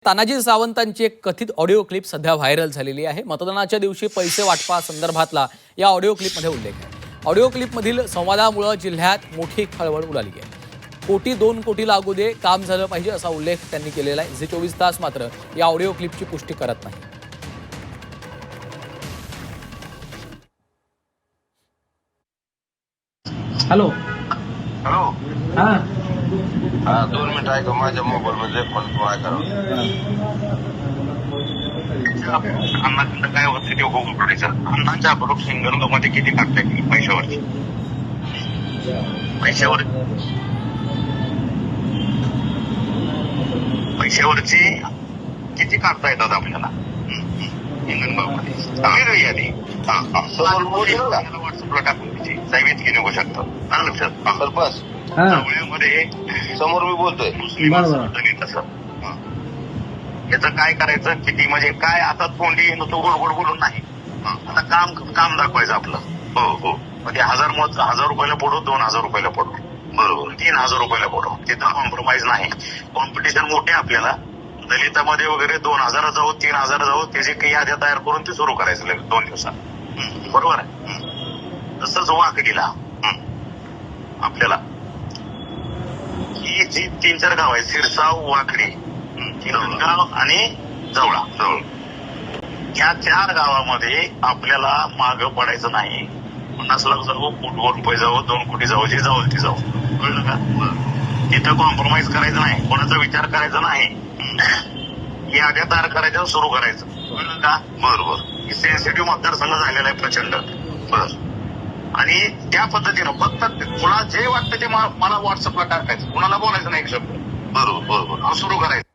तानाजी सावंतांची एक कथित audio clip सध्या व्हायरल झालेली आहे। मतदानाच्या दिवशी पैसे वाटपा संदर्भातला या ऑडिओ क्लिपमध्ये उल्लेख आहे। ऑडिओ क्लिपमधील संवादामुळे जिल्ह्यात मोठी खळबळ उडाली आहे। कोटी 2 कोटी लागू दे, काम झालं पाहिजे असा उल्लेख त्यांनी केलेला आहे। जे 24 तास मात्र या ऑडिओ क्लिपची पुष्टी करत नाही। हॅलो हॅलो हा 2 मिनिट ऐका माझ्या मोबाईल मध्ये पण तू ऐका अन्नाचं काय होतं ते बघून पडायचं। अन्नाच्या बरोबर सिंगल मध्ये किती टाकताय पैशावरची पैशावरची किती काढता येतात आपल्याला हिंगणगावमध्ये वेगळी यादी व्हॉट्सअपला टाकून तिची साहेब की निघू शकतो लक्षात सरपंच मध्ये समोर मी बोलतोय तसं याचं काय करायचं किती म्हणजे काय आता तोंडी नुसतं गोड गोड बोलून नाही आता काम दाखवायचं आपलं हो हो म्हणजे 1000 रुपयाला पडू 2000 रुपयाला पडू बरोबर 3000 रुपयाला पडू तिथं कॉम्प्रोमाइज नाही कॉम्पिटिशन मोठे आपल्याला दलितामध्ये वगैरे 2000 जाऊ 3000 जाऊ त्याची काही याद्या तयार करून ते सुरू करायचं लगेच 2 दिवसात बरोबर आहे तसंच वाकडीला आपल्याला ही जी 3-4 गाव आहे सिरसाव वाकडी हिंगणगाव आणि जवळा या 4 गावामध्ये आपल्याला मागं पडायचं नाही 50 लाख जाऊ 1 कोटी रुपये जाऊ 2 कोटी जाऊ जे जाऊ ते जाऊ कळलं का तिथं कॉम्प्रोमाइज करायचं नाही कोणाचा विचार करायचा नाही याद्या तयार करायच्या सुरू करायचं कळलं का बरोबर सेन्सिटिव्ह मतदारसंघ झालेला आहे प्रचंड बर आणि त्या पद्धतीनं फक्त तुला जे वाटतं ते मला व्हॉट्सअपला टाकायचं कुणाला बोलायचं नाही एक शब्द बरोबर सुरू करायचं